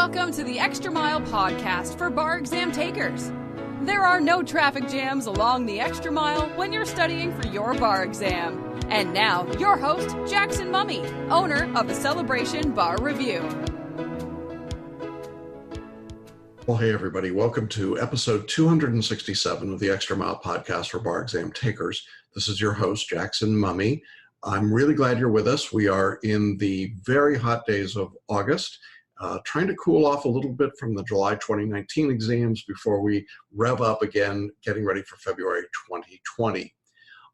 Welcome to the Extra Mile podcast for bar exam takers. There are no traffic jams along the Extra Mile when you're studying for your bar exam. And now, your host, Jackson Mummy, owner of the Celebration Bar Review. Well, hey everybody, welcome to episode 267 of the Extra Mile podcast for bar exam takers. This is your host, Jackson Mummy. I'm really glad you're with us. We are in the very hot days of August, trying to cool off a little bit from the July 2019 exams before we rev up again, getting ready for February 2020.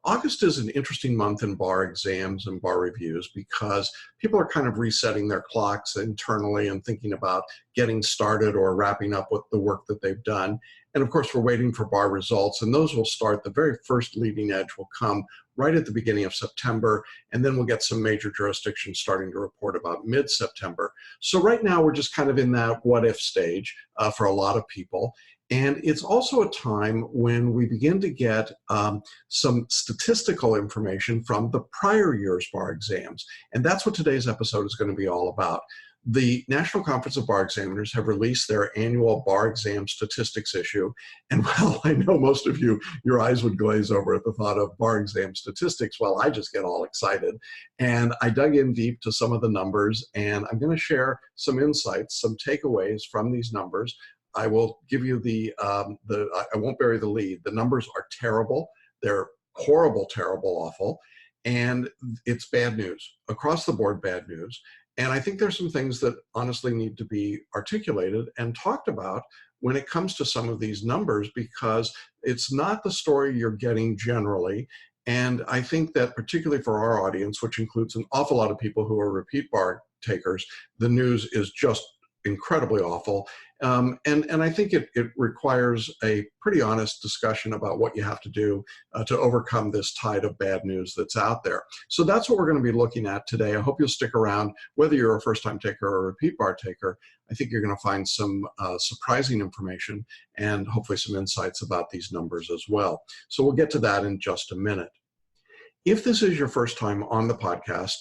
August is an interesting month in bar exams and bar reviews because people are kind of resetting their clocks internally and thinking about getting started or wrapping up with the work that they've done. And of course, we're waiting for bar results, and those will start. The very first leading edge will come right at the beginning of September, and then we'll get some major jurisdictions starting to report about mid-September. So right now, we're just kind of in that what-if stage for a lot of people. And it's also a time when we begin to get some statistical information from the prior year's bar exams. And that's what today's episode is going to be all about. The National Conference of Bar Examiners have released their annual bar exam statistics issue. And while I know most of you, your eyes would glaze over at the thought of bar exam statistics, well, I just get all excited. And I dug in deep to some of the numbers, and I'm going to share some insights, some takeaways from these numbers. I will give you I won't bury the lead. The numbers are terrible. They're horrible, terrible, awful. And it's bad news. Across the board, bad news. And I think there's some things that honestly need to be articulated and talked about when it comes to some of these numbers, because it's not the story you're getting generally. And I think that particularly for our audience, which includes an awful lot of people who are repeat bar takers, the news is just incredibly awful. And I think it requires a pretty honest discussion about what you have to do to overcome this tide of bad news that's out there. So that's what we're going to be looking at today. I hope you'll stick around. Whether you're a first-time taker or a repeat bar taker, I think you're going to find some surprising information and hopefully some insights about these numbers as well. So we'll get to that in just a minute. If this is your first time on the podcast,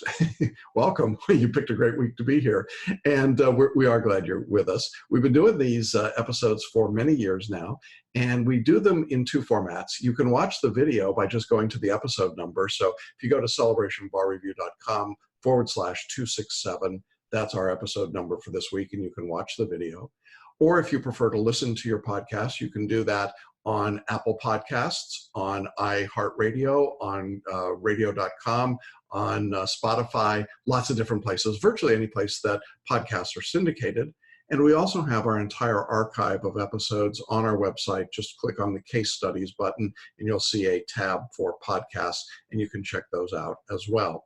welcome. You picked a great week to be here, and we are glad you're with us. We've been doing these episodes for many years now, and we do them in two formats. You can watch the video by just going to the episode number. So if you go to celebrationbarreview.com/267, that's our episode number for this week, and you can watch the video. Or if you prefer to listen to your podcast, you can do that on Apple Podcasts, on iHeartRadio, on radio.com, on Spotify, lots of different places, virtually any place that podcasts are syndicated. And we also have our entire archive of episodes on our website. Just click on the case studies button and you'll see a tab for podcasts, and you can check those out as well.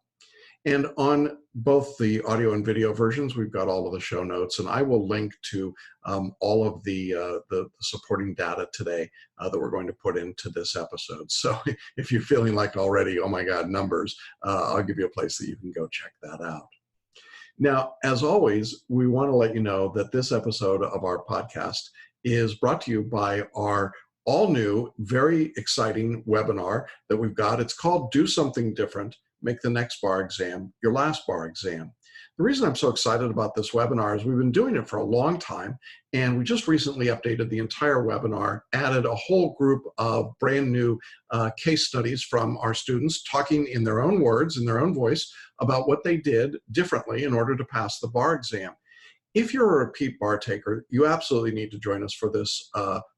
And on both the audio and video versions, we've got all of the show notes, and I will link to all of the supporting data today that we're going to put into this episode. So if you're feeling like already, oh my God, numbers, I'll give you a place that you can go check that out. Now, as always, we want to let you know that this episode of our podcast is brought to you by our all new, very exciting webinar that we've got. It's called Do Something Different. Make the next bar exam your last bar exam. The reason I'm so excited about this webinar is we've been doing it for a long time, and we just recently updated the entire webinar, added a whole group of brand new case studies from our students talking in their own words, in their own voice, about what they did differently in order to pass the bar exam. If you're a repeat bar taker, you absolutely need to join us for this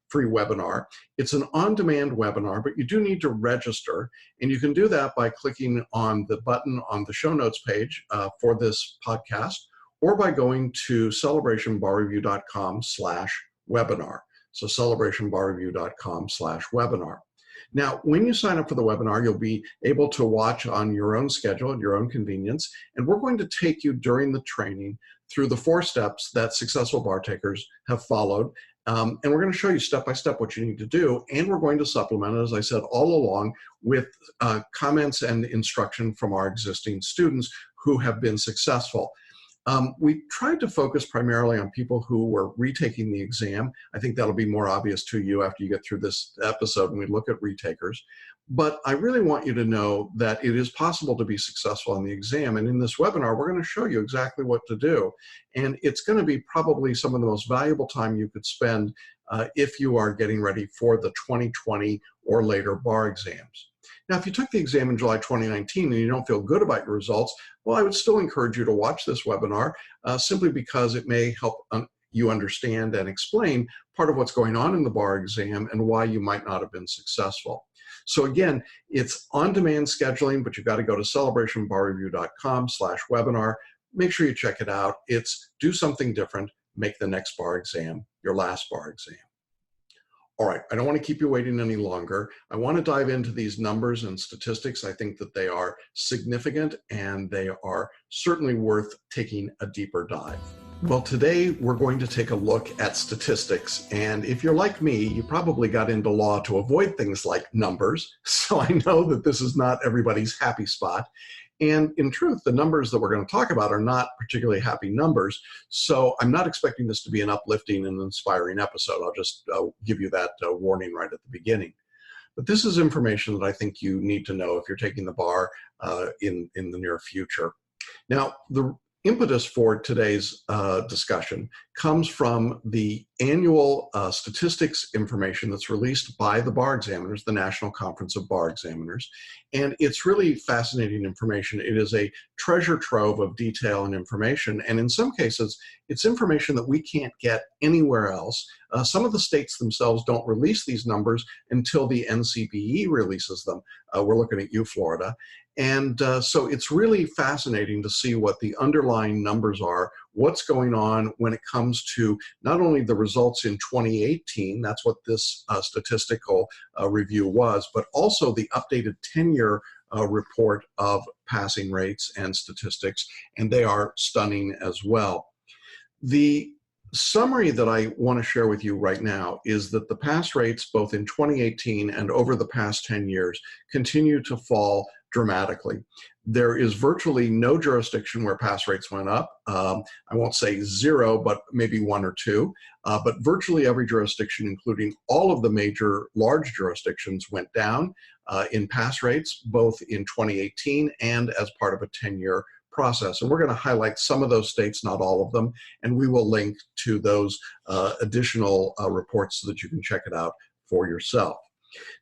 free webinar. It's an on-demand webinar, but you do need to register, and you can do that by clicking on the button on the show notes page for this podcast, or by going to celebrationbarreview.com/webinar. So celebrationbarreview.com/webinar. Now, when you sign up for the webinar, you'll be able to watch on your own schedule, at your own convenience, and we're going to take you during the training through the 4 steps that successful bar takers have followed. And we're going to show you step-by-step what you need to do, and we're going to supplement, as I said, all along with comments and instruction from our existing students who have been successful. We tried to focus primarily on people who were retaking the exam. I think that'll be more obvious to you after you get through this episode when we look at retakers. But I really want you to know that it is possible to be successful on the exam. And in this webinar, we're going to show you exactly what to do. And it's going to be probably some of the most valuable time you could spend if you are getting ready for the 2020 or later bar exams. Now, if you took the exam in July 2019 and you don't feel good about your results, well, I would still encourage you to watch this webinar simply because it may help you understand and explain part of what's going on in the bar exam and why you might not have been successful. So again, it's on-demand scheduling, but you've got to go to celebrationbarreview.com/webinar. Make sure you check it out. It's do something different, make the next bar exam your last bar exam. All right, I don't want to keep you waiting any longer. I want to dive into these numbers and statistics. I think that they are significant and they are certainly worth taking a deeper dive. Well, today we're going to take a look at statistics. And if you're like me, you probably got into law to avoid things like numbers. So I know that this is not everybody's happy spot. And in truth, the numbers that we're going to talk about are not particularly happy numbers. So I'm not expecting this to be an uplifting and inspiring episode. I'll just give you that warning right at the beginning. But this is information that I think you need to know if you're taking the bar in the near future. Now, the impetus for today's discussion comes from the annual statistics information that's released by the bar examiners, the National Conference of Bar Examiners. And it's really fascinating information. It is a treasure trove of detail and information. And in some cases, it's information that we can't get anywhere else. Some of the states themselves don't release these numbers until the NCBE releases them. We're looking at you, Florida. And so it's really fascinating to see what the underlying numbers are, what's going on when it comes to not only the results in 2018, that's what this statistical review was, but also the updated TenYear report of passing rates and statistics, and they are stunning as well. The summary that I want to share with you right now is that the pass rates, both in 2018 and over the past 10 years, continue to fall dramatically. There is virtually no jurisdiction where pass rates went up. I won't say zero, but maybe one or two. But virtually every jurisdiction, including all of the major large jurisdictions, went down in pass rates, both in 2018 and as part of a 10-year process. And we're going to highlight some of those states, not all of them, and we will link to those additional reports so that you can check it out for yourself.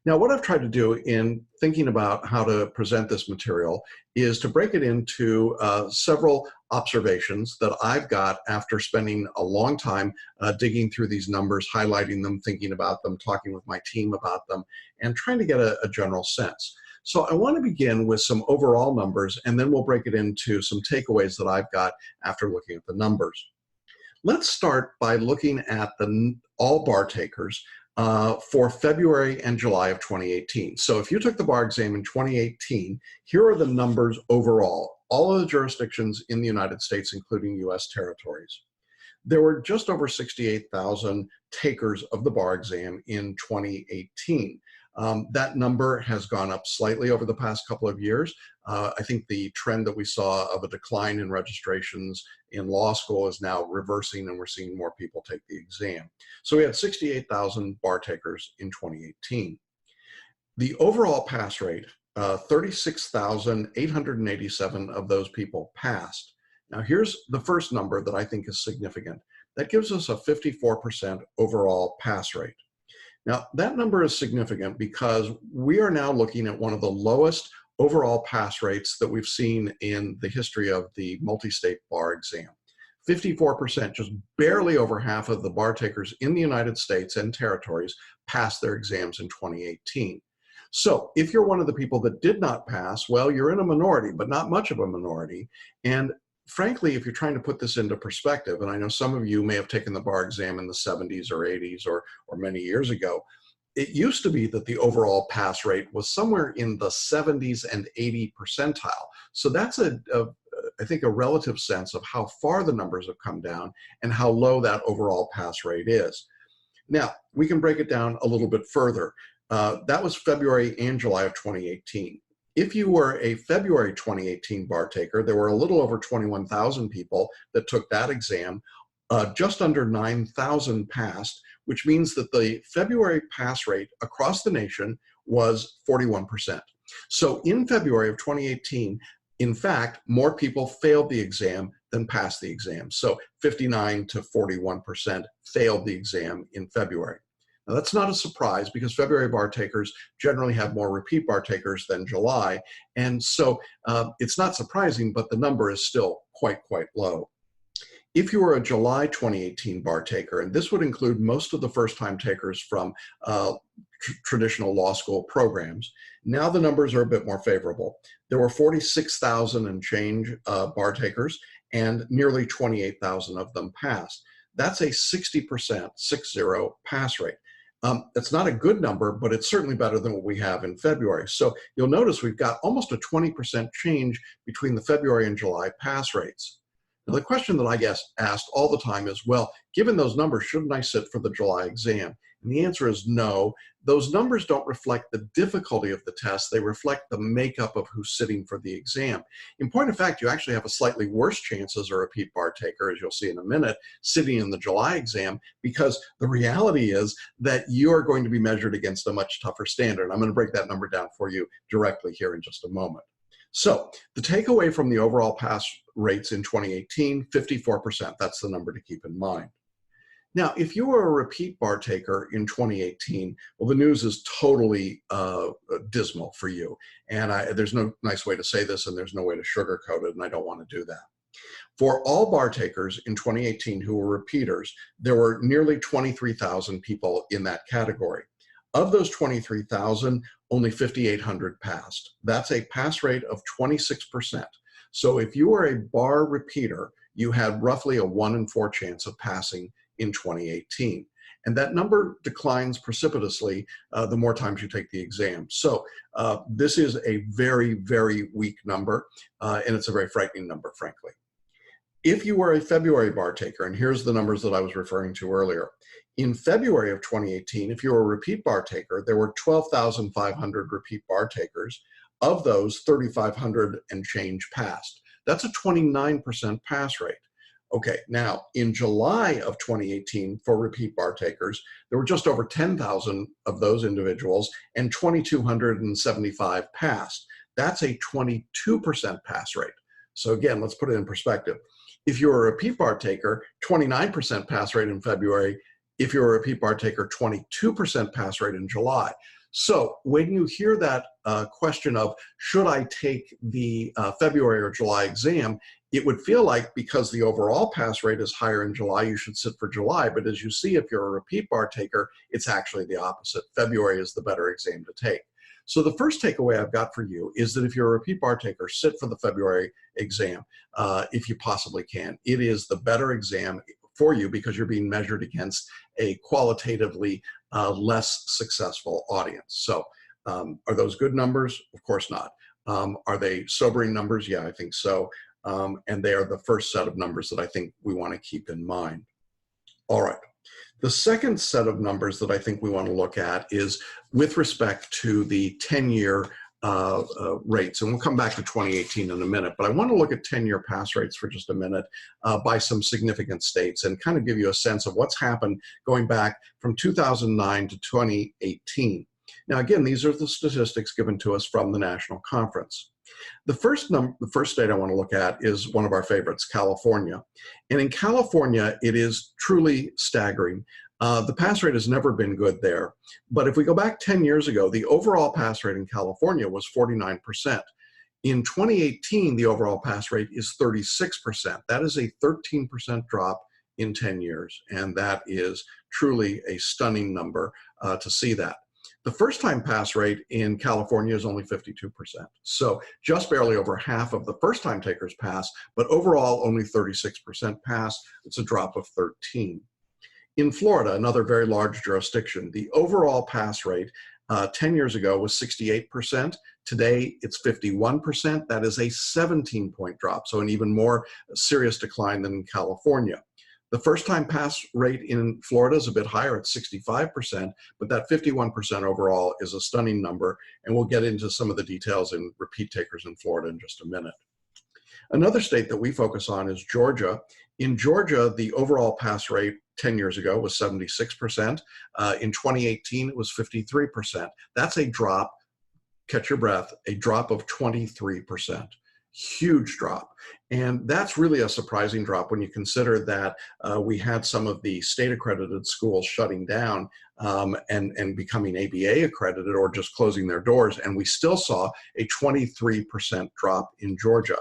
Now, what I've tried to do in thinking about how to present this material is to break it into several observations that I've got after spending a long time digging through these numbers, highlighting them, thinking about them, talking with my team about them, and trying to get a general sense. So I want to begin with some overall numbers, and then we'll break it into some takeaways that I've got after looking at the numbers. Let's start by looking at all bar takers for February and July of 2018. So if you took the bar exam in 2018, here are the numbers overall, all of the jurisdictions in the United States, including U.S. territories. There were just over 68,000 takers of the bar exam in 2018. That number has gone up slightly over the past couple of years. I think the trend that we saw of a decline in registrations in law school is now reversing, and we're seeing more people take the exam. So we had 68,000 bar takers in 2018. The overall pass rate, 36,887 of those people passed. Now here's the first number that I think is significant. That gives us a 54% overall pass rate. Now, that number is significant because we are now looking at one of the lowest overall pass rates that we've seen in the history of the multi-state bar exam. 54%, just barely over half of the bar takers in the United States and territories passed their exams in 2018. So if you're one of the people that did not pass, well, you're in a minority, but not much of a minority. And frankly, if you're trying to put this into perspective, and I know some of you may have taken the bar exam in the 70s or 80s or many years ago, it used to be that the overall pass rate was somewhere in the 70s and 80 percentile. So that's I think a relative sense of how far the numbers have come down and how low that overall pass rate is. Now, we can break it down a little bit further. That was February and July of 2018. If you were a February 2018 bar taker, there were a little over 21,000 people that took that exam. Just under 9,000 passed, which means that the February pass rate across the nation was 41%. So in February of 2018, in fact, more people failed the exam than passed the exam. So 59 to 41% failed the exam in February. Now that's not a surprise because February bar takers generally have more repeat bar takers than July. And so it's not surprising, but the number is still quite low. If you were a July 2018 bar taker, and this would include most of the first-time takers from traditional law school programs, now the numbers are a bit more favorable. There were 46,000 and change bar takers, and nearly 28,000 of them passed. That's a 60%, 60 pass rate. That's not a good number, but it's certainly better than what we have in February. So you'll notice we've got almost a 20% change between the February and July pass rates. Now, the question that I get asked all the time is, well, given those numbers, shouldn't I sit for the July exam? And the answer is no. Those numbers don't reflect the difficulty of the test. They reflect the makeup of who's sitting for the exam. In point of fact, you actually have a slightly worse chance as a repeat bar taker, as you'll see in a minute, sitting in the July exam, because the reality is that you are going to be measured against a much tougher standard. I'm going to break that number down for you directly here in just a moment. So the takeaway from the overall pass rates in 2018, 54%. That's the number to keep in mind. Now, if you were a repeat bar taker in 2018, well, the news is totally dismal for you. And there's no nice way to say this, and there's no way to sugarcoat it, and I don't want to do that. For all bar takers in 2018 who were repeaters, there were nearly 23,000 people in that category. Of those 23,000, only 5,800 passed. That's a pass rate of 26%. So if you were a bar repeater, you had roughly a 1 in 4 chance of passing in 2018. And that number declines precipitously the more times you take the exam. So this is a very weak number, and it's a very frightening number, frankly. If you were a February bar taker, and here's the numbers that I was referring to earlier. In February of 2018, if you were a repeat bar taker, there were 12,500 repeat bar takers. Of those, 3,500 and change passed. That's a 29% pass rate. Okay, now in July of 2018, for repeat bar takers, there were just over 10,000 of those individuals, and 2,275 passed. That's a 22% pass rate. So again, let's put it in perspective. If you're a repeat bar taker, 29% pass rate in February. If you're a repeat bar taker, 22% pass rate in July. So when you hear that question of, should I take the February or July exam, it would feel like because the overall pass rate is higher in July, you should sit for July. But as you see, if you're a repeat bar taker, it's actually the opposite. February is the better exam to take. So the first takeaway I've got for you is that if you're a repeat bar taker, sit for the February exam if you possibly can. It is the better exam for you because you're being measured against a qualitatively less successful audience. So are those good numbers? Of course not. Are they sobering numbers? Yeah, I think so. And they are the first set of numbers that I think we want to keep in mind. All right. The second set of numbers that I think we want to look at is with respect to the 10-year rates. And we'll come back to 2018 in a minute, but I want to look at 10-year pass rates for just a minute by some significant states and kind of give you a sense of what's happened going back from 2009 to 2018. Now, again, these are the statistics given to us from the national conference. The first state I want to look at is one of our favorites, California. And in California, it is truly staggering. The pass rate has never been good there. But if we go back 10 years ago, the overall pass rate in California was 49%. In 2018, the overall pass rate is 36%. That is a 13% drop in 10 years. And that is truly a stunning number to see that. The first-time pass rate in California is only 52%. So just barely over half of the first-time takers pass, but overall only 36% pass. It's a drop of 13. In Florida, another very large jurisdiction, the overall pass rate 10 years ago was 68%. Today, it's 51%. That is a 17-point drop, so an even more serious decline than in California. The first-time pass rate in Florida is a bit higher at 65%, but that 51% overall is a stunning number, and we'll get into some of the details in repeat takers in Florida in just a minute. Another state that we focus on is Georgia. In Georgia, the overall pass rate 10 years ago was 76%. In 2018, it was 53%. That's a drop, catch your breath, a drop of 23%. Huge drop. And that's really a surprising drop when you consider that we had some of the state accredited schools shutting down and becoming ABA accredited or just closing their doors. And we still saw a 23% drop in Georgia.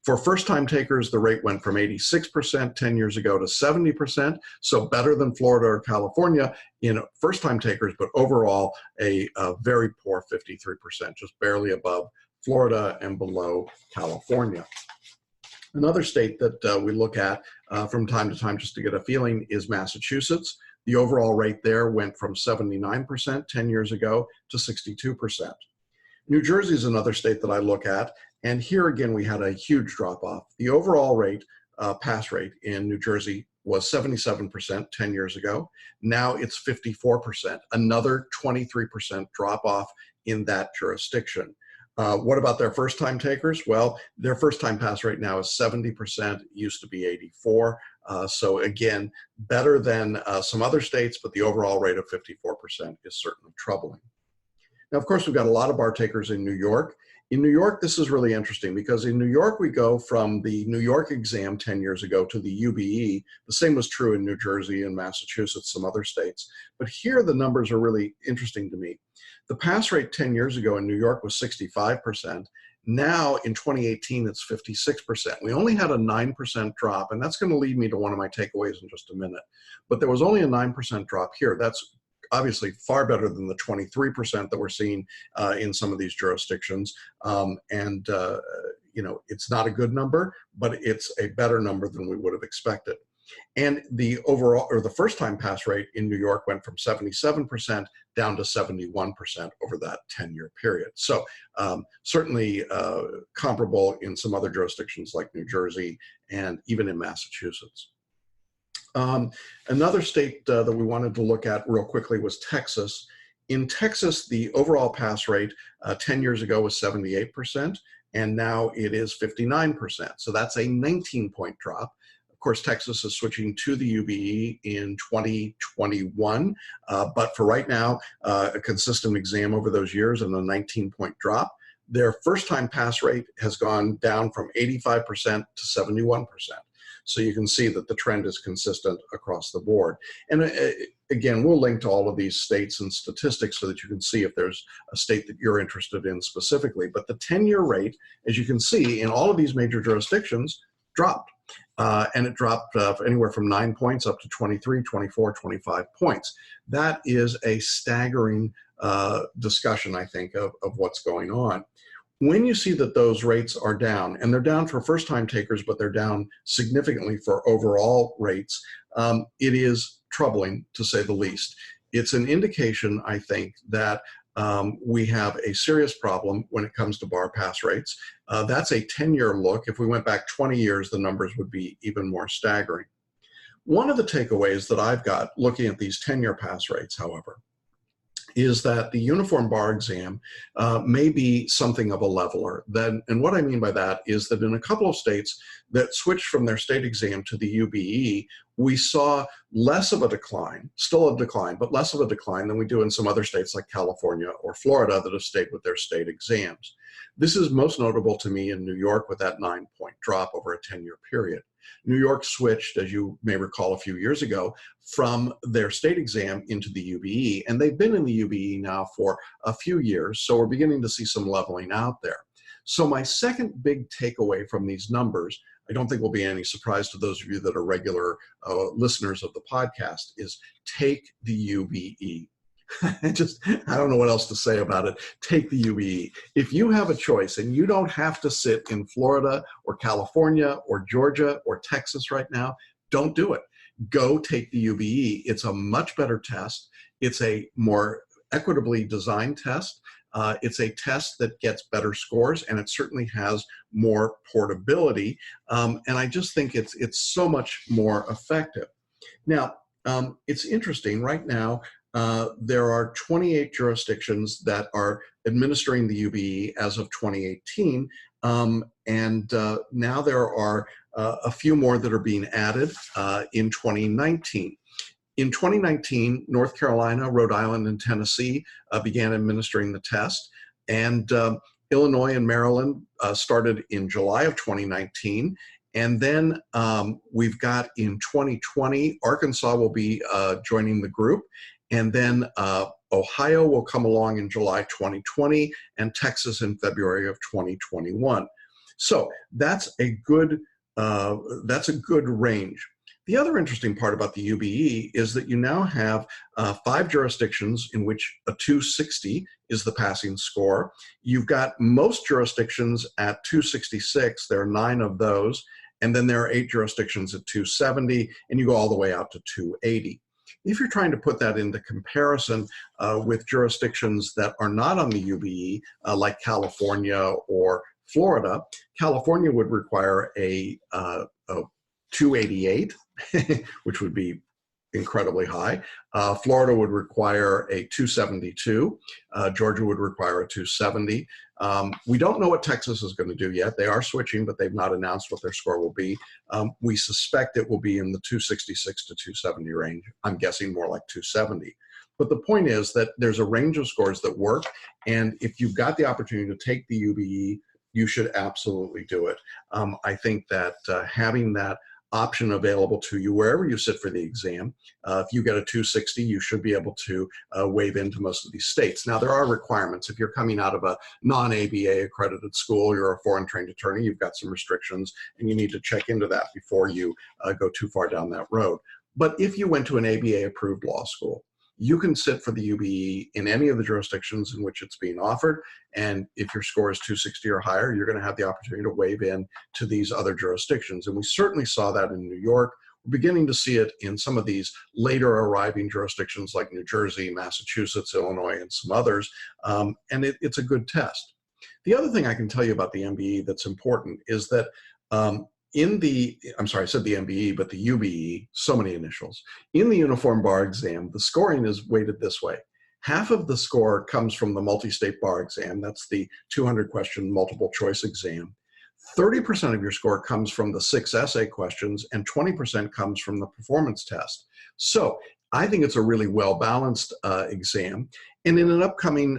For first-time takers, the rate went from 86% 10 years ago to 70%, so better than Florida or California in first-time takers, but overall a very poor 53%, just barely above Florida and below California. Another state that we look at from time to time just to get a feeling is Massachusetts. The overall rate there went from 79% 10 years ago to 62%. New Jersey is another state that I look at, and here again we had a huge drop-off. The overall rate, pass rate in New Jersey was 77% 10 years ago. Now it's 54%, another 23% drop-off in that jurisdiction. What about their first-time takers? Well, their first-time pass rate now is 70%, used to be 84. So again, better than some other states, but the overall rate of 54% is certainly troubling. Now, of course, we've got a lot of bar takers in New York. In New York, this is really interesting because in New York, we go from the New York exam 10 years ago to the UBE. The same was true in New Jersey and Massachusetts, some other states. But here, the numbers are really interesting to me. The pass rate 10 years ago in New York was 65%. Now, in 2018, it's 56%. We only had a 9% drop, and that's going to lead me to one of my takeaways in just a minute. But there was only a 9% drop here. That's obviously far better than the 23% that we're seeing in some of these jurisdictions. You know, it's not a good number, but it's a better number than we would have expected. And the overall, or the first-time pass rate in New York went from 77% down to 71% over that 10-year period. So certainly comparable in some other jurisdictions like New Jersey and even in Massachusetts. Another state that we wanted to look at real quickly was Texas. In Texas, the overall pass rate 10 years ago was 78%, and now it is 59%. So that's a 19-point drop. Of course, Texas is switching to the UBE in 2021, but for right now, a consistent exam over those years and a 19-point drop. Their first-time pass rate has gone down from 85% to 71%. So you can see that the trend is consistent across the board. And again, we'll link to all of these states and statistics so that you can see if there's a state that you're interested in specifically. But the 10-year rate, as you can see, in all of these major jurisdictions, dropped. And it dropped anywhere from 9 points up to 23, 24, 25 points. That is a staggering discussion, I think, of what's going on. When you see that those rates are down, and they're down for first-time takers, but they're down significantly for overall rates, it is troubling, to say the least. It's an indication, I think, that we have a serious problem when it comes to bar pass rates. That's a 10-year look. If we went back 20 years, the numbers would be even more staggering. One of the takeaways that I've got looking at these 10-year pass rates, however, is that the uniform bar exam may be something of a leveler. And what I mean by that is that in a couple of states that switched from their state exam to the UBE, we saw less of a decline, still a decline, but less of a decline than we do in some other states like California or Florida that have stayed with their state exams. This is most notable to me in New York with that 9-point drop over a 10-year period. New York switched, as you may recall a few years ago, from their state exam into the UBE, and they've been in the UBE now for a few years, so we're beginning to see some leveling out there. So my second big takeaway from these numbers, I don't think will be any surprise to those of you that are regular listeners of the podcast, is take the UBE. I don't know what else to say about it. Take the UBE. If you have a choice and you don't have to sit in Florida or California or Georgia or Texas right now, don't do it. Go take the UBE. It's a much better test. It's a more equitably designed test. It's a test that gets better scores, and it certainly has more portability. And I just think it's so much more effective. Now, it's interesting. Right now, there are 28 jurisdictions that are administering the UBE as of 2018, and now there are a few more that are being added in 2019. In 2019, North Carolina, Rhode Island, and Tennessee began administering the test, and Illinois and Maryland started in July of 2019. And then we've got in 2020, Arkansas will be joining the group. And then Ohio will come along in July 2020 and Texas in February of 2021. So that's a good range. The other interesting part about the UBE is that you now have 5 jurisdictions in which a 260 is the passing score. You've got most jurisdictions at 266. There are 9 of those. And then there are 8 jurisdictions at 270, and you go all the way out to 280. If you're trying to put that into comparison with jurisdictions that are not on the UBE, like California or Florida, California would require a 288, which would be incredibly high. Florida would require a 272. Georgia would require a 270. We don't know what Texas is going to do yet. They are switching, but they've not announced what their score will be. We suspect it will be in the 266 to 270 range. I'm guessing more like 270. But the point is that there's a range of scores that work, and if you've got the opportunity to take the UBE, you should absolutely do it. I think that having that option available to you wherever you sit for the exam. If you get a 260, you should be able to waive into most of these states. Now, there are requirements. If you're coming out of a non-ABA accredited school, you're a foreign trained attorney, you've got some restrictions, and you need to check into that before you go too far down that road. But if you went to an ABA approved law school, you can sit for the UBE in any of the jurisdictions in which it's being offered. And if your score is 260 or higher, you're going to have the opportunity to waive in to these other jurisdictions. And we certainly saw that in New York. We're beginning to see it in some of these later arriving jurisdictions like New Jersey, Massachusetts, Illinois, and some others. And it's a good test. The other thing I can tell you about the MBE that's important is that I'm sorry, I said the MBE, but the UBE, so many initials. In the Uniform Bar Exam, the scoring is weighted this way. Half of the score comes from the multi-state bar exam. That's the 200-question multiple choice exam. 30% of your score comes from the 6 essay questions, and 20% comes from the performance test. So I think it's a really well-balanced exam. And in an upcoming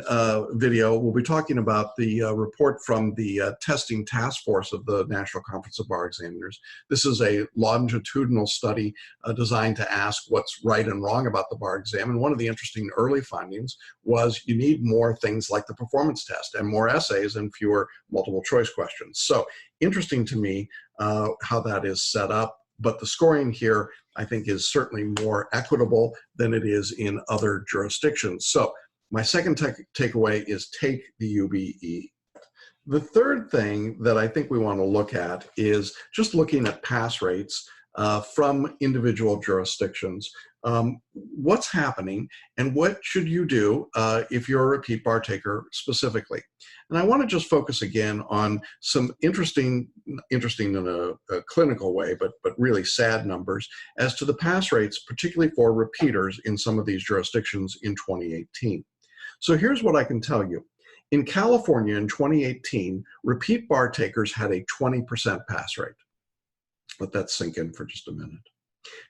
video, we'll be talking about the report from the testing task force of the National Conference of Bar Examiners. This is a longitudinal study designed to ask what's right and wrong about the bar exam. And one of the interesting early findings was you need more things like the performance test and more essays and fewer multiple choice questions. So interesting to me how that is set up. But the scoring here, I think, is certainly more equitable than it is in other jurisdictions. So my second takeaway is take the UBE. The third thing that I think we want to look at is just looking at pass rates from individual jurisdictions. What's happening and what should you do if you're a repeat bar taker specifically? And I want to just focus again on some interesting in a clinical way, but really sad numbers as to the pass rates, particularly for repeaters in some of these jurisdictions in 2018. So here's what I can tell you. In California in 2018, repeat bar takers had a 20% pass rate. Let that sink in for just a minute.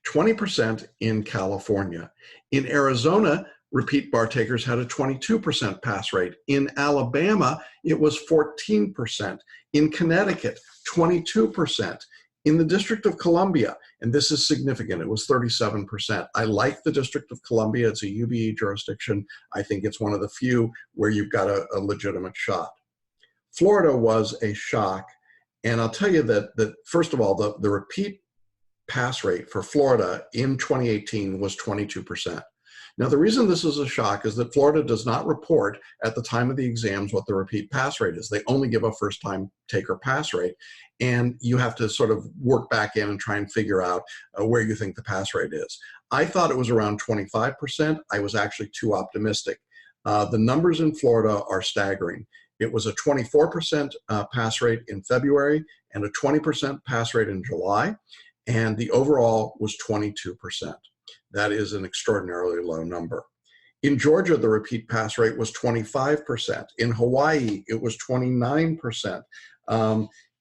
20% in California. In Arizona, repeat bar takers had a 22% pass rate. In Alabama, it was 14%. In Connecticut, 22%. In the District of Columbia, and this is significant, it was 37%. I like the District of Columbia. It's a UBE jurisdiction. I think it's one of the few where you've got a legitimate shot. Florida was a shock. And I'll tell you that first of all, the repeat pass rate for Florida in 2018 was 22%. Now, the reason this is a shock is that Florida does not report at the time of the exams what the repeat pass rate is. They only give a first-time taker pass rate, and you have to sort of work back in and try and figure out where you think the pass rate is. I thought it was around 25%. I was actually too optimistic. The numbers in Florida are staggering. It was a 24% pass rate in February and a 20% pass rate in July, and the overall was 22%. That is an extraordinarily low number. In Georgia, the repeat pass rate was 25%. In Hawaii, it was 29%.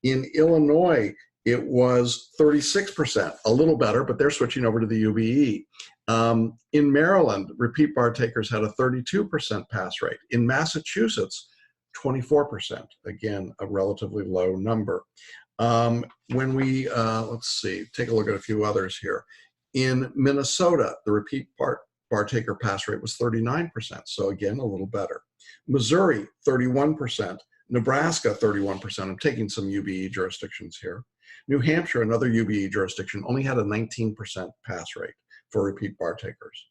In Illinois, it was 36%, a little better, but they're switching over to the UBE. In Maryland, repeat bar takers had a 32% pass rate. In Massachusetts, 24%. Again, a relatively low number. When we, let's see, take a look at a few others here. In Minnesota, the repeat bar taker pass rate was 39%. So again, a little better. Missouri, 31%. Nebraska, 31%. I'm taking some UBE jurisdictions here. New Hampshire, another UBE jurisdiction, only had a 19% pass rate for repeat bar takers.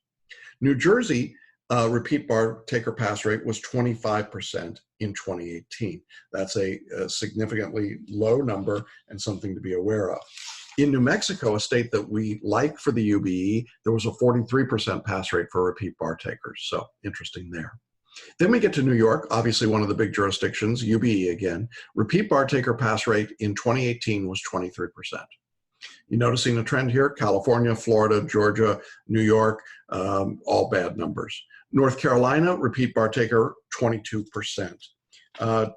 New Jersey, repeat bar taker pass rate was 25% in 2018. That's a significantly low number and something to be aware of. In New Mexico, a state that we like for the UBE, there was a 43% pass rate for repeat bar takers. So interesting there. Then we get to New York, obviously one of the big jurisdictions, UBE again. Repeat bar taker pass rate in 2018 was 23%. You noticing a trend here? California, Florida, Georgia, New York, all bad numbers. North Carolina, repeat bar taker, 22%.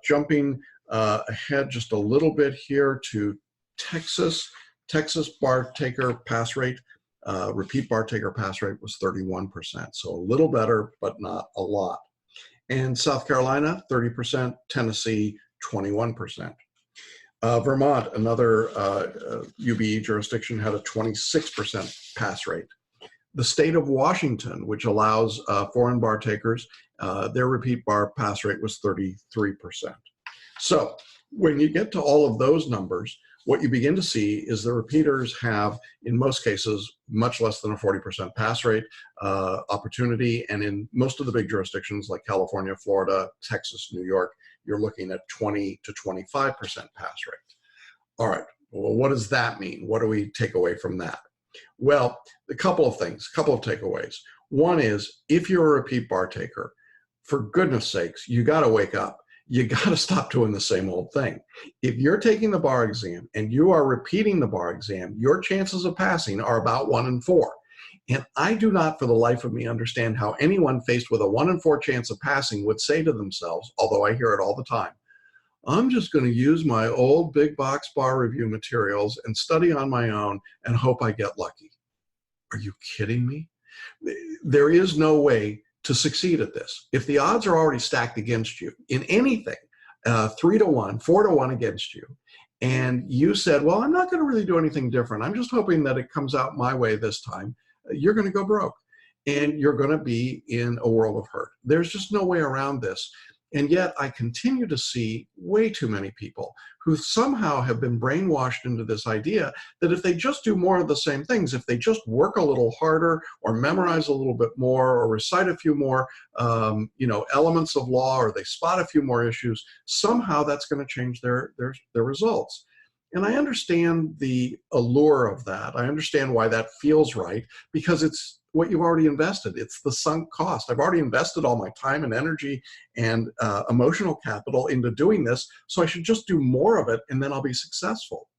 Jumping ahead just a little bit here to Texas. Texas bar taker pass rate, repeat bar taker pass rate was 31%. So a little better, but not a lot. And South Carolina, 30%. Tennessee, 21%. Vermont, another UBE jurisdiction, had a 26% pass rate. The state of Washington, which allows foreign bar takers, their repeat bar pass rate was 33%. So when you get to all of those numbers, what you begin to see is the repeaters have, in most cases, much less than a 40% pass rate opportunity. And in most of the big jurisdictions like California, Florida, Texas, New York, you're looking at 20 to 25% pass rate. All right, well, what does that mean? What do we take away from that? Well, a couple of things, a couple of takeaways. One is, if you're a repeat bar taker, for goodness sakes, you got to wake up. You got to stop doing the same old thing. If you're taking the bar exam and you are repeating the bar exam, your chances of passing are about 1 in 4. And I do not, for the life of me, understand how anyone faced with a 1 in 4 chance of passing would say to themselves, although I hear it all the time, I'm just going to use my old Bigbox bar review materials and study on my own and hope I get lucky. Are you kidding me? There is no way to succeed at this. If the odds are already stacked against you in anything, 3 to 1, 4 to 1 against you, and you said, well, I'm not going to really do anything different. I'm just hoping that it comes out my way this time. You're going to go broke and you're going to be in a world of hurt. There's just no way around this. And yet I continue to see way too many people who somehow have been brainwashed into this idea that if they just do more of the same things, if they just work a little harder or memorize a little bit more or recite a few more elements of law, or they spot a few more issues, somehow that's going to change their results. And I understand the allure of that. I understand why that feels right, because it's what you've already invested. It's the sunk cost. I've already invested all my time and energy and emotional capital into doing this, so I should just do more of it and then I'll be successful.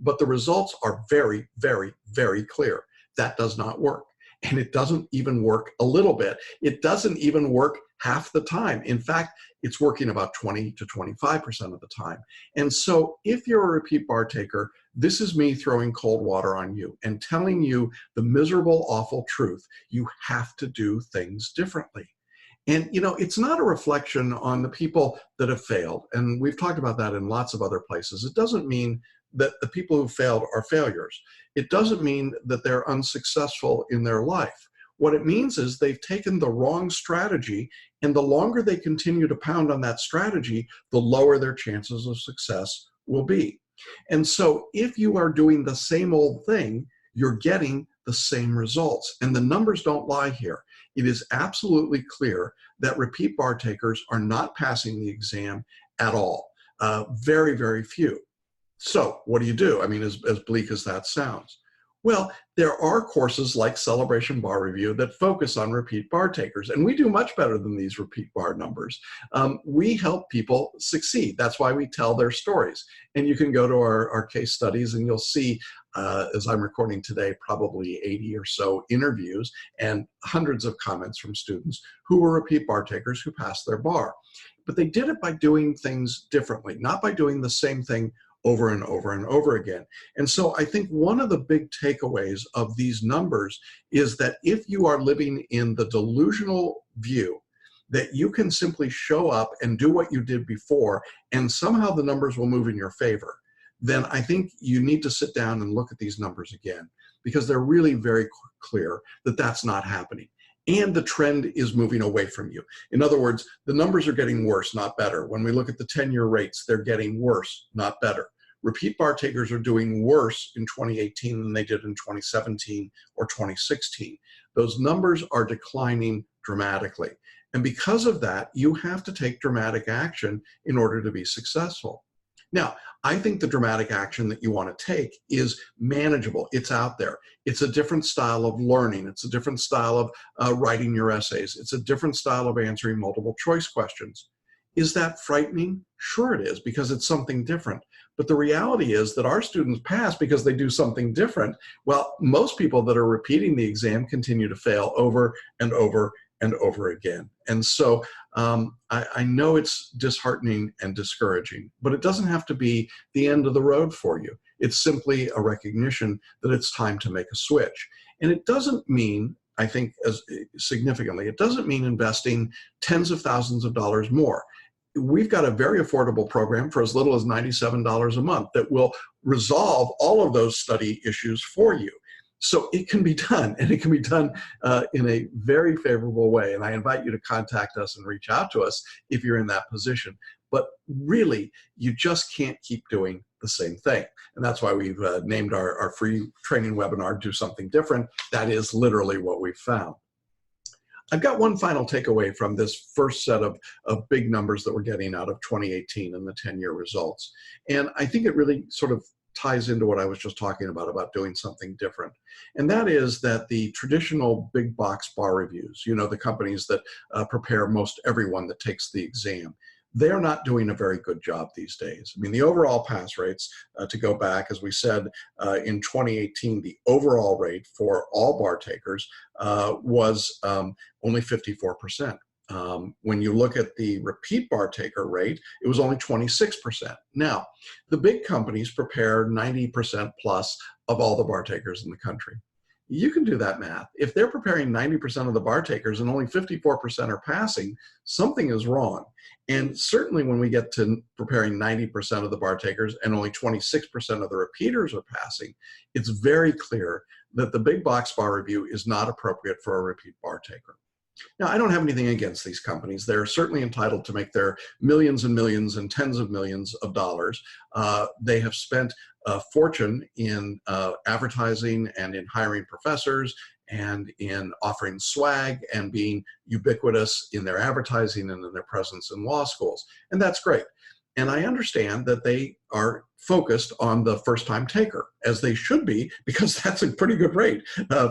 But the results are very, very, very clear. That does not work. And it doesn't even work a little bit. It doesn't even work half the time. In fact, it's working about 20 to 25% of the time. And so if you're a repeat bar taker, this is me throwing cold water on you and telling you the miserable, awful truth. You have to do things differently. And, it's not a reflection on the people that have failed. And we've talked about that in lots of other places. It doesn't mean that the people who failed are failures. It doesn't mean that they're unsuccessful in their life. What it means is they've taken the wrong strategy, and the longer they continue to pound on that strategy, the lower their chances of success will be. And so if you are doing the same old thing, you're getting the same results. And the numbers don't lie here. It is absolutely clear that repeat bar takers are not passing the exam at all. Very, very few. So what do you do? I mean, as bleak as that sounds. Well, there are courses like Celebration Bar Review that focus on repeat bar takers, and we do much better than these repeat bar numbers. We help people succeed. That's why we tell their stories. And you can go to our case studies and you'll see, as I'm recording today, probably 80 or so interviews and hundreds of comments from students who were repeat bar takers who passed their bar. But they did it by doing things differently, not by doing the same thing over and over and over again. And so I think one of the big takeaways of these numbers is that if you are living in the delusional view that you can simply show up and do what you did before and somehow the numbers will move in your favor, then I think you need to sit down and look at these numbers again, because they're really very clear that that's not happening. And the trend is moving away from you. In other words, the numbers are getting worse, not better. When we look at the 10-year rates, they're getting worse, not better. Repeat bar takers are doing worse in 2018 than they did in 2017 or 2016. Those numbers are declining dramatically. And because of that, you have to take dramatic action in order to be successful. Now, I think the dramatic action that you want to take is manageable. It's out there. It's a different style of learning. It's a different style of writing your essays. It's a different style of answering multiple choice questions. Is that frightening? Sure it is, because it's something different. But the reality is that our students pass because they do something different, while most people that are repeating the exam continue to fail over and over and over again. And so I know it's disheartening and discouraging, but it doesn't have to be the end of the road for you. It's simply a recognition that it's time to make a switch. And it doesn't mean, I think as significantly, it doesn't mean investing tens of thousands of dollars more. We've got a very affordable program for as little as $97 a month that will resolve all of those study issues for you. So it can be done, and it can be done in a very favorable way. And I invite you to contact us and reach out to us if you're in that position. But really, you just can't keep doing the same thing. And that's why we've named our free training webinar, Do Something Different. That is literally what we've found. I've got one final takeaway from this first set of big numbers that we're getting out of 2018 and the 10-year results. And I think it really sort of ties into what I was just talking about doing something different. And that is that the traditional big box bar reviews, you know, the companies that prepare most everyone that takes the exam, they're not doing a very good job these days. I mean, the overall pass rates, to go back, as we said, in 2018, the overall rate for all bar takers was only 54%. When you look at the repeat bar taker rate, it was only 26%. Now, the big companies prepare 90% plus of all the bar takers in the country. You can do that math. If they're preparing 90% of the bar takers and only 54% are passing, something is wrong. And certainly when we get to preparing 90% of the bar takers and only 26% of the repeaters are passing, it's very clear that the big box bar review is not appropriate for a repeat bar taker. Now, I don't have anything against these companies. They're certainly entitled to make their millions and millions and tens of millions of dollars. They have spent a fortune in advertising and in hiring professors and in offering swag and being ubiquitous in their advertising and in their presence in law schools. And that's great. And I understand that they are focused on the first-time taker, as they should be, because that's a pretty good rate.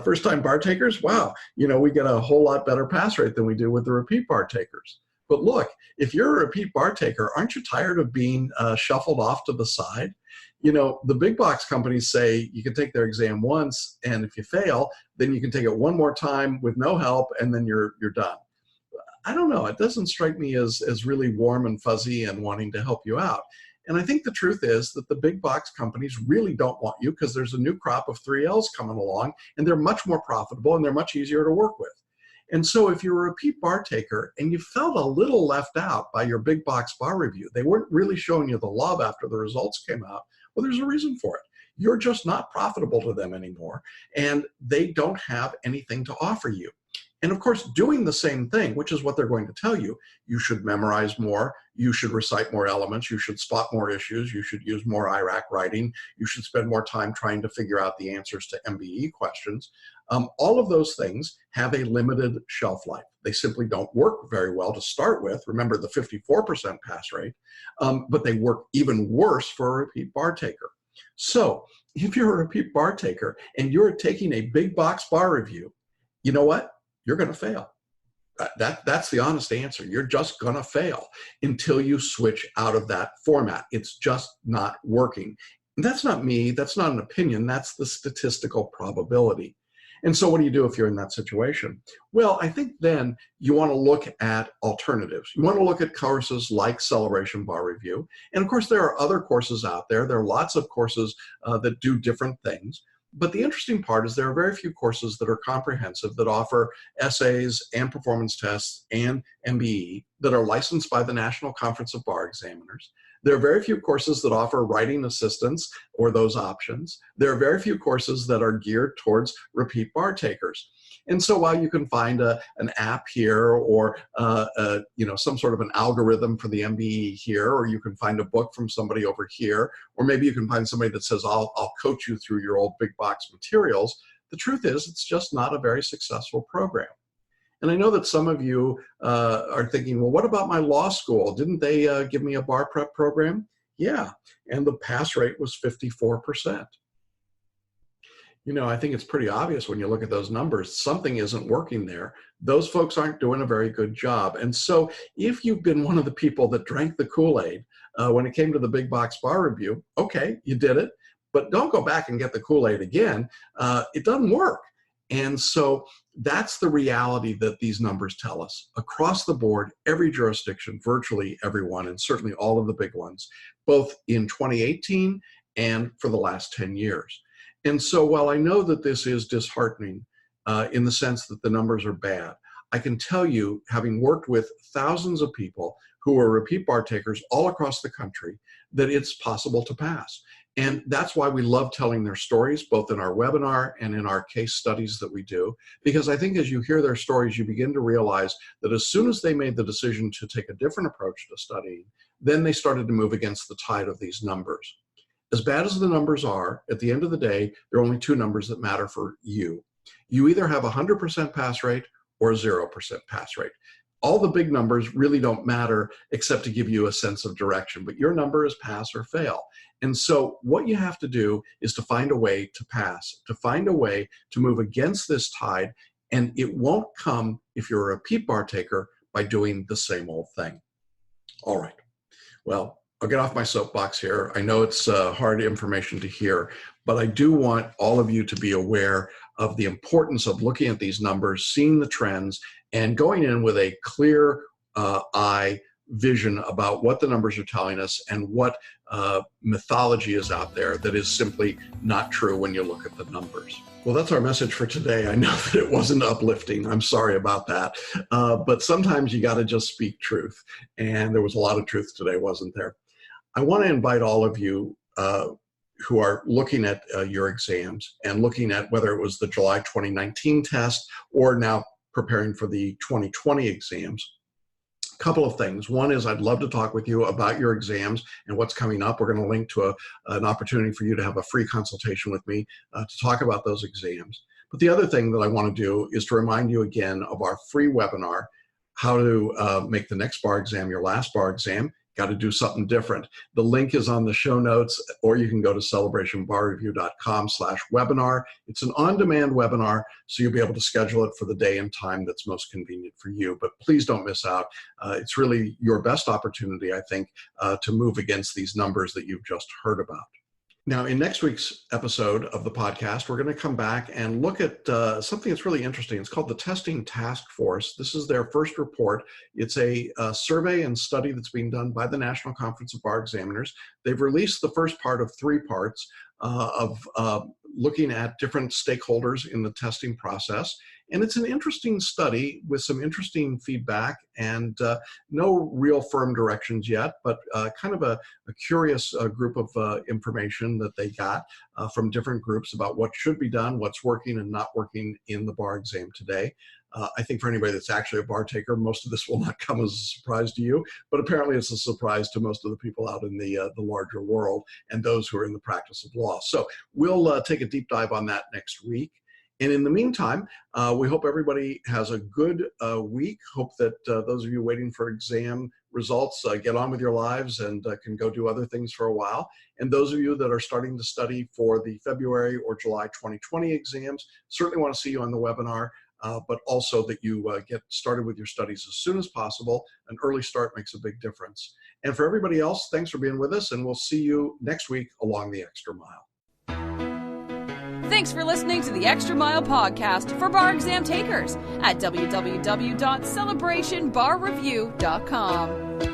First-time bar takers, wow, you know, we get a whole lot better pass rate than we do with the repeat bar takers. But look, if you're a repeat bar taker, aren't you tired of being shuffled off to the side? You know, the big box companies say you can take their exam once, and if you fail, then you can take it one more time with no help, and then you're done. I don't know, it doesn't strike me as really warm and fuzzy and wanting to help you out. And I think the truth is that the big box companies really don't want you, because there's a new crop of 3Ls coming along, and they're much more profitable and they're much easier to work with. And so if you're a repeat bar taker and you felt a little left out by your big box bar review, they weren't really showing you the love after the results came out, well, there's a reason for it. You're just not profitable to them anymore, and they don't have anything to offer you. And of course, doing the same thing, which is what they're going to tell you, you should memorize more, you should recite more elements, you should spot more issues, you should use more IRAC writing, you should spend more time trying to figure out the answers to MBE questions. All of those things have a limited shelf life. They simply don't work very well to start with. Remember the 54% pass rate, but they work even worse for a repeat bar taker. So if you're a repeat bar taker and you're taking a big box bar review, you know what? You're going to fail. That's the honest answer. You're just going to fail until you switch out of that format. It's just not working. And that's not me. That's not an opinion. That's the statistical probability. And so what do you do if you're in that situation? Well, I think then you want to look at alternatives. You want to look at courses like Celebration Bar Review. And of course, there are other courses out there. There are lots of courses that do different things. But the interesting part is there are very few courses that are comprehensive, that offer essays and performance tests and MBE, that are licensed by the National Conference of Bar Examiners. There are very few courses that offer writing assistance or those options. There are very few courses that are geared towards repeat bar takers. And so while you can find an app here, or some sort of an algorithm for the MBE here, or you can find a book from somebody over here, or maybe you can find somebody that says, I'll coach you through your old Bigbox materials, the truth is it's just not a very successful program. And I know that some of you are thinking, well, what about my law school? Didn't they give me a bar prep program? Yeah, and the pass rate was 54%. I think it's pretty obvious when you look at those numbers, something isn't working there. Those folks aren't doing a very good job. And so if you've been one of the people that drank the Kool-Aid when it came to the Big Box Bar Review, okay, you did it, but don't go back and get the Kool-Aid again. It doesn't work. And so that's the reality that these numbers tell us. Across the board, every jurisdiction, virtually everyone, and certainly all of the big ones, both in 2018 and for the last 10 years. And so while I know that this is disheartening in the sense that the numbers are bad, I can tell you, having worked with thousands of people who are repeat bar takers all across the country, that it's possible to pass. And that's why we love telling their stories, both in our webinar and in our case studies that we do, because I think as you hear their stories, you begin to realize that as soon as they made the decision to take a different approach to studying, then they started to move against the tide of these numbers. As bad as the numbers are, at the end of the day, there are only two numbers that matter for you. You either have a 100% pass rate or a 0% pass rate. All the big numbers really don't matter except to give you a sense of direction, but your number is pass or fail. And so what you have to do is to find a way to pass, to find a way to move against this tide, and it won't come, if you're a repeat bar taker, by doing the same old thing. All right, well, I'll get off my soapbox here. I know it's hard information to hear, but I do want all of you to be aware of the importance of looking at these numbers, seeing the trends, and going in with a clear eye vision about what the numbers are telling us and what mythology is out there that is simply not true when you look at the numbers. Well, that's our message for today. I know that it wasn't uplifting. I'm sorry about that. But sometimes you got to just speak truth. And there was a lot of truth today, wasn't there? I want to invite all of you who are looking at your exams and looking at whether it was the July 2019 test or now preparing for the 2020 exams. A couple of things. One is I'd love to talk with you about your exams and what's coming up. We're going to link to an opportunity for you to have a free consultation with me to talk about those exams. But the other thing that I want to do is to remind you again of our free webinar, how to make the next bar exam your last bar exam. Got to do something different. The link is on the show notes, or you can go to celebrationbarreview.com/webinar. It's an on-demand webinar, so you'll be able to schedule it for the day and time that's most convenient for you. But please don't miss out. It's really your best opportunity, I think, to move against these numbers that you've just heard about. Now, in next week's episode of the podcast, we're going to come back and look at something that's really interesting. It's called the Testing Task Force. This is their first report. It's a survey and study that's being done by the National Conference of Bar Examiners. They've released the first part of 3 parts of looking at different stakeholders in the testing process. And it's an interesting study with some interesting feedback and no real firm directions yet, but kind of a curious group of information that they got from different groups about what should be done, what's working and not working in the bar exam today. I think for anybody that's actually a bar taker, most of this will not come as a surprise to you, but apparently it's a surprise to most of the people out in the larger world and those who are in the practice of law. So we'll take a deep dive on that next week. And in the meantime, we hope everybody has a good week. Hope that those of you waiting for exam results get on with your lives and can go do other things for a while. And those of you that are starting to study for the February or July 2020 exams, certainly want to see you on the webinar. But also that you get started with your studies as soon as possible. An early start makes a big difference. And for everybody else, thanks for being with us, and we'll see you next week along the Extra Mile. Thanks for listening to the Extra Mile podcast for bar exam takers at www.celebrationbarreview.com.